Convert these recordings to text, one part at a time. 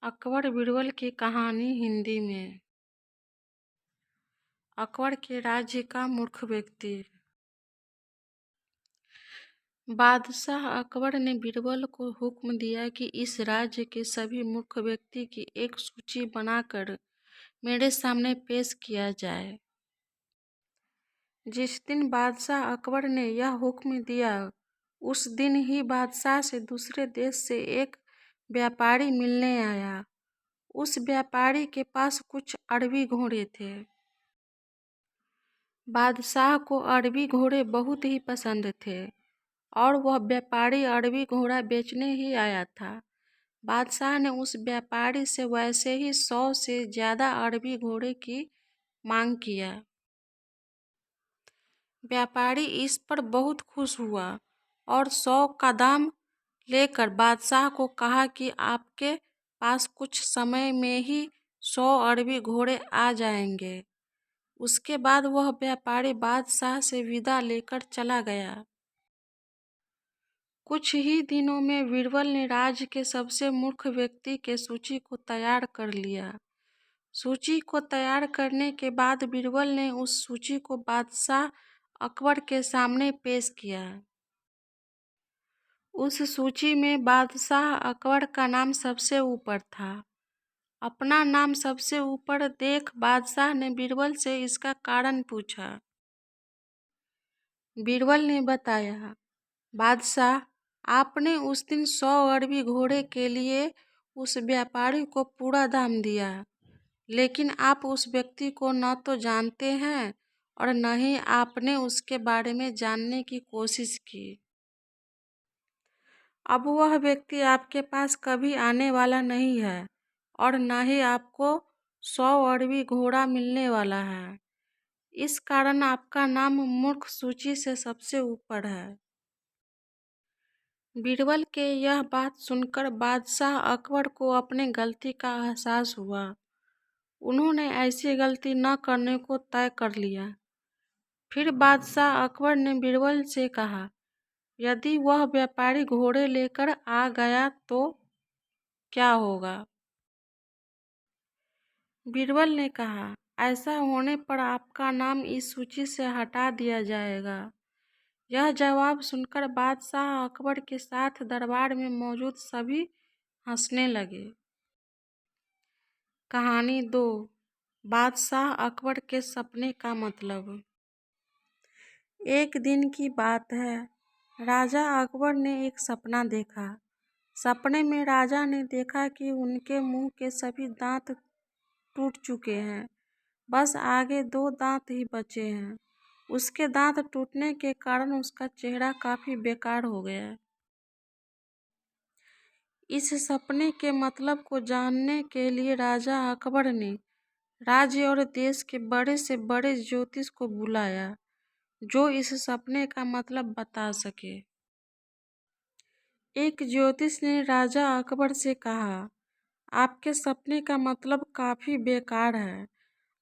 अकबर बीरबल की कहानी हिंदी में। अकबर के राज्य का मूर्ख व्यक्ति। बादशाह अकबर ने बीरबल को हुक्म दिया कि इस राज्य के सभी मूर्ख व्यक्ति की एक सूची बनाकर मेरे सामने पेश किया जाए। जिस दिन बादशाह अकबर ने यह हुक्म दिया, उस दिन ही बादशाह से दूसरे देश से एक व्यापारी मिलने आया। उस व्यापारी के पास कुछ अरबी घोड़े थे। बादशाह को अरबी घोड़े बहुत ही पसंद थे और वह व्यापारी अरबी घोड़ा बेचने ही आया था। बादशाह ने उस व्यापारी से वैसे ही 100 से ज़्यादा अरबी घोड़े की मांग किया। व्यापारी इस पर बहुत खुश हुआ और 100 का दाम लेकर बादशाह को कहा कि आपके पास कुछ समय में ही 100 अरबी घोड़े आ जाएंगे। उसके बाद वह व्यापारी बादशाह से विदा लेकर चला गया। कुछ ही दिनों में बीरबल ने राज्य के सबसे मूर्ख व्यक्ति के सूची को तैयार कर लिया। सूची को तैयार करने के बाद बीरबल ने उस सूची को बादशाह अकबर के सामने पेश किया। उस सूची में बादशाह अकबर का नाम सबसे ऊपर था। अपना नाम सबसे ऊपर देख बादशाह ने बीरबल से इसका कारण पूछा। बीरबल ने बताया, बादशाह, आपने उस दिन 100 अरबी घोड़े के लिए उस व्यापारी को पूरा दाम दिया, लेकिन आप उस व्यक्ति को न तो जानते हैं और न ही आपने उसके बारे में जानने की कोशिश की। अब वह व्यक्ति आपके पास कभी आने वाला नहीं है और न ही आपको 100 अरबी घोड़ा मिलने वाला है। इस कारण आपका नाम मूर्ख सूची से सबसे ऊपर है। बीरबल के यह बात सुनकर बादशाह अकबर को अपने गलती का एहसास हुआ। उन्होंने ऐसी गलती न करने को तय कर लिया। फिर बादशाह अकबर ने बीरबल से कहा, यदि वह व्यापारी घोड़े लेकर आ गया तो क्या होगा? बीरबल ने कहा, ऐसा होने पर आपका नाम इस सूची से हटा दिया जाएगा। यह जवाब सुनकर बादशाह अकबर के साथ दरबार में मौजूद सभी हंसने लगे। कहानी 2। बादशाह अकबर के सपने का मतलब। एक दिन की बात है, राजा अकबर ने एक सपना देखा। सपने में राजा ने देखा कि उनके मुंह के सभी दांत टूट चुके हैं, बस आगे 2 दांत ही बचे हैं। उसके दांत टूटने के कारण उसका चेहरा काफी बेकार हो गया। इस सपने के मतलब को जानने के लिए राजा अकबर ने राज्य और देश के बड़े से बड़े ज्योतिष को बुलाया, जो इस सपने का मतलब बता सके। एक ज्योतिष ने राजा अकबर से कहा, आपके सपने का मतलब काफी बेकार है।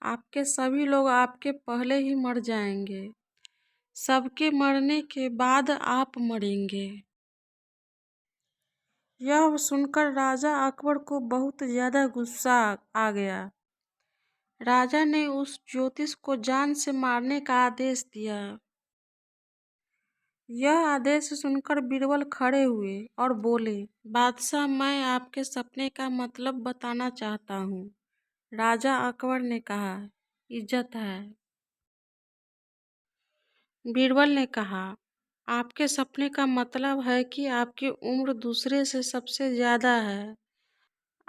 आपके सभी लोग आपके पहले ही मर जाएंगे। सबके मरने के बाद आप मरेंगे। यह सुनकर राजा अकबर को बहुत ज्यादा गुस्सा आ गया। राजा ने उस ज्योतिष को जान से मारने का आदेश दिया। यह आदेश सुनकर बीरबल खड़े हुए और बोले, बादशाह, मैं आपके सपने का मतलब बताना चाहता हूँ। राजा अकबर ने कहा, इज्जत है। बीरबल ने कहा, आपके सपने का मतलब है कि आपकी उम्र दूसरे से सबसे ज्यादा है।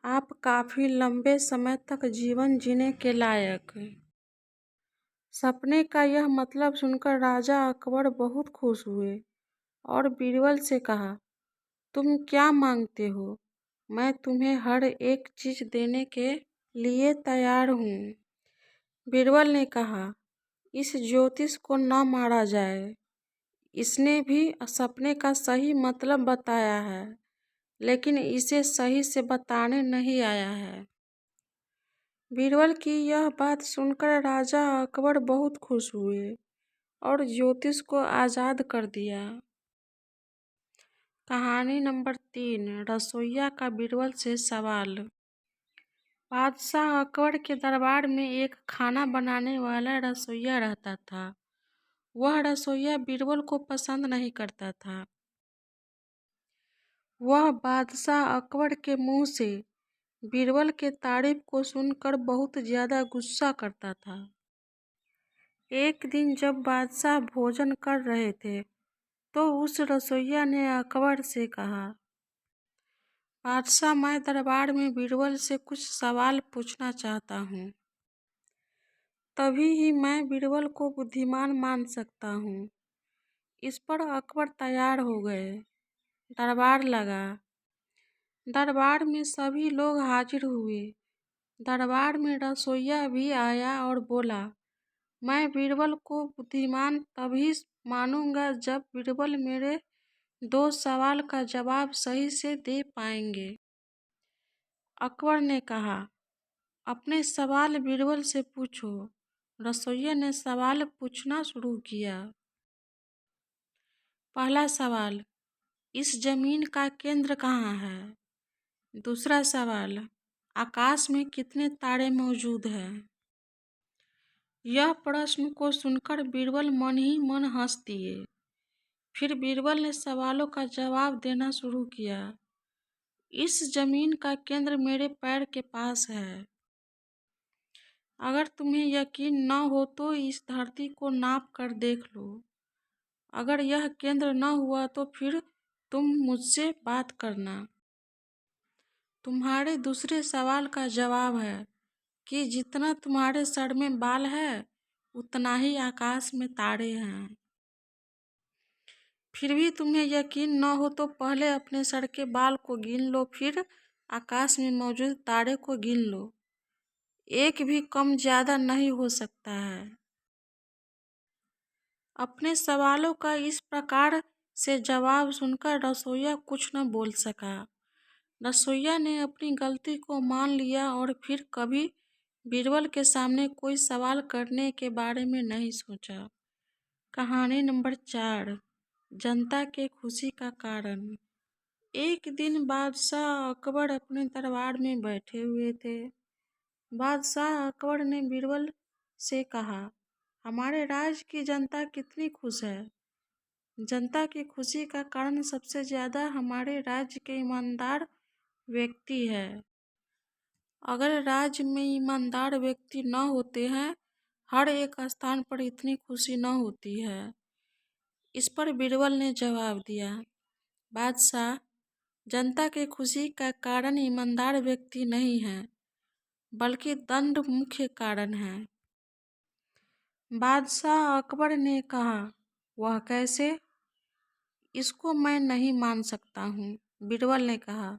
आप काफी लंबे समय तक जीवन जीने के लायक। सपने का यह मतलब सुनकर राजा अकबर बहुत खुश हुए और बीरबल से कहा, तुम क्या मांगते हो? मैं तुम्हें हर एक चीज देने के लिए तैयार हूँ। बीरबल ने कहा, इस ज्योतिष को न मारा जाए। इसने भी सपने का सही मतलब बताया है, लेकिन इसे सही से बताने नहीं आया है। बीरबल की यह बात सुनकर राजा अकबर बहुत खुश हुए और ज्योतिष को आज़ाद कर दिया। कहानी नंबर 3। रसोइया का बीरबल से सवाल। बादशाह अकबर के दरबार में एक खाना बनाने वाला रसोइया रहता था। वह रसोइया बीरबल को पसंद नहीं करता था। वह बादशाह अकबर के मुंह से बीरबल के तारीफ को सुनकर बहुत ज्यादा गुस्सा करता था। एक दिन जब बादशाह भोजन कर रहे थे तो उस रसोइया ने अकबर से कहा, बादशाह, मैं दरबार में बीरबल से कुछ सवाल पूछना चाहता हूँ। तभी ही मैं बीरबल को बुद्धिमान मान सकता हूँ। इस पर अकबर तैयार हो गए। दरबार लगा। दरबार में सभी लोग हाजिर हुए। दरबार में रसोइया भी आया और बोला, मैं बीरबल को बुद्धिमान तभी मानूंगा जब बीरबल मेरे 2 सवाल का जवाब सही से दे पाएंगे। अकबर ने कहा, अपने सवाल बीरबल से पूछो। रसोइया ने सवाल पूछना शुरू किया। पहला सवाल, इस जमीन का केंद्र कहाँ है? दूसरा सवाल, आकाश में कितने तारे मौजूद हैं? यह प्रश्न को सुनकर बीरबल मन ही मन हंस दिए। फिर बीरबल ने सवालों का जवाब देना शुरू किया। इस जमीन का केंद्र मेरे पैर के पास है। अगर तुम्हें यकीन न हो तो इस धरती को नाप कर देख लो। अगर यह केंद्र न हुआ तो फिर तुम मुझसे बात करना। तुम्हारे दूसरे सवाल का जवाब है कि जितना तुम्हारे सर में बाल है उतना ही आकाश में तारे हैं। फिर भी तुम्हें यकीन न हो तो पहले अपने सर के बाल को गिन लो, फिर आकाश में मौजूद तारे को गिन लो। एक भी कम ज्यादा नहीं हो सकता है। अपने सवालों का इस प्रकार से जवाब सुनकर रसोइया कुछ न बोल सका। रसोइया ने अपनी गलती को मान लिया और फिर कभी बीरबल के सामने कोई सवाल करने के बारे में नहीं सोचा। कहानी नंबर 4, जनता के खुशी का कारण। एक दिन बादशाह अकबर अपने दरबार में बैठे हुए थे। बादशाह अकबर ने बीरबल से कहा, हमारे राज्य की जनता कितनी खुश है। जनता की खुशी का कारण सबसे ज्यादा हमारे राज्य के ईमानदार व्यक्ति है। अगर राज्य में ईमानदार व्यक्ति न होते हैं, हर एक स्थान पर इतनी खुशी न होती है। इस पर बीरबल ने जवाब दिया, बादशाह, जनता की खुशी का कारण ईमानदार व्यक्ति नहीं है, बल्कि दंड मुख्य कारण है। बादशाह अकबर ने कहा, वह कैसे? इसको मैं नहीं मान सकता हूँ। बीरबल ने कहा,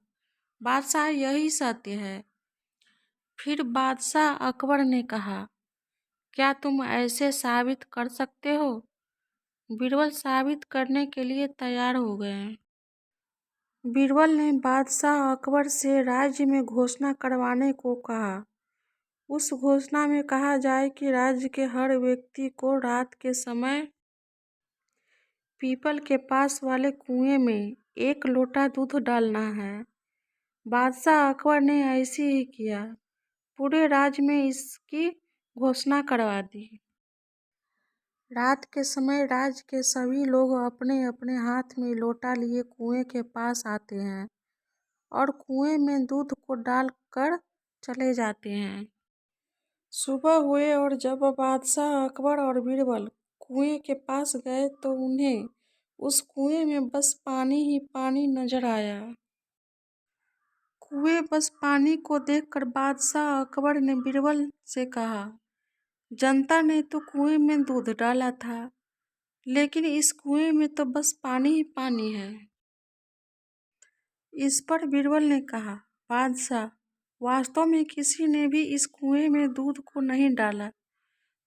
बादशाह, यही सत्य है। फिर बादशाह अकबर ने कहा, क्या तुम ऐसे साबित कर सकते हो? बीरबल साबित करने के लिए तैयार हो गए। बीरबल ने बादशाह अकबर से राज्य में घोषणा करवाने को कहा। उस घोषणा में कहा जाए कि राज्य के हर व्यक्ति को रात के समय पीपल के पास वाले कुएं में 1 लोटा दूध डालना है। बादशाह अकबर ने ऐसे ही किया। पूरे राज्य में इसकी घोषणा करवा दी। रात के समय राज्य के सभी लोग अपने अपने हाथ में लोटा लिए कुएं के पास आते हैं और कुएं में दूध को डालकर चले जाते हैं। सुबह हुए और जब बादशाह अकबर और बीरबल कुएं के पास गए तो उन्हें उस कुएं में बस पानी ही पानी नजर आया। कुएं बस पानी को देखकर बादशाह अकबर ने बीरबल से कहा, जनता ने तो कुएं में दूध डाला था, लेकिन इस कुएं में तो बस पानी ही पानी है। इस पर बीरबल ने कहा, बादशाह, वास्तव में किसी ने भी इस कुएं में दूध को नहीं डाला।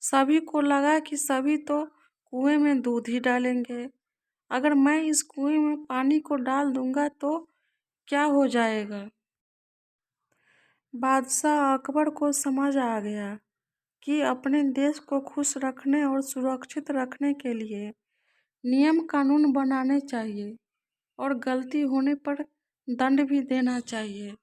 सभी को लगा कि सभी तो कुएं में दूध ही डालेंगे। अगर मैं इस कुएं में पानी को डाल दूंगा तो क्या हो जाएगा? बादशाह अकबर को समझ आ गया कि अपने देश को खुश रखने और सुरक्षित रखने के लिए नियम कानून बनाने चाहिए और गलती होने पर दंड भी देना चाहिए।